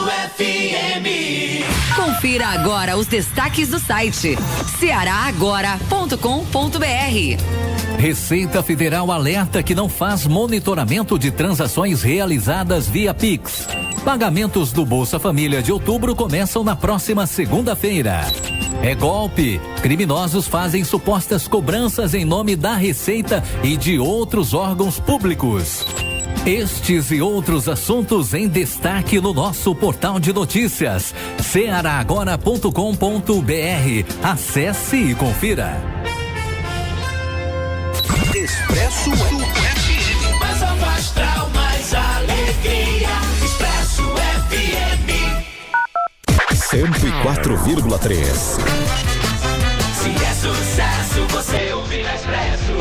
FM. Confira agora os destaques do site cearaagora.com.br. Receita Federal alerta que não faz monitoramento de transações realizadas via Pix. Pagamentos do Bolsa Família de outubro começam na próxima segunda-feira. É golpe. Criminosos fazem supostas cobranças em nome da Receita e de outros órgãos públicos. Estes e outros assuntos em destaque no nosso portal de notícias, cearaagora.com.br. Acesse e confira. Expresso FM. Mais alto astral, mais alegria. Expresso FM. 104,3. Se é sucesso, você ouve na Expresso.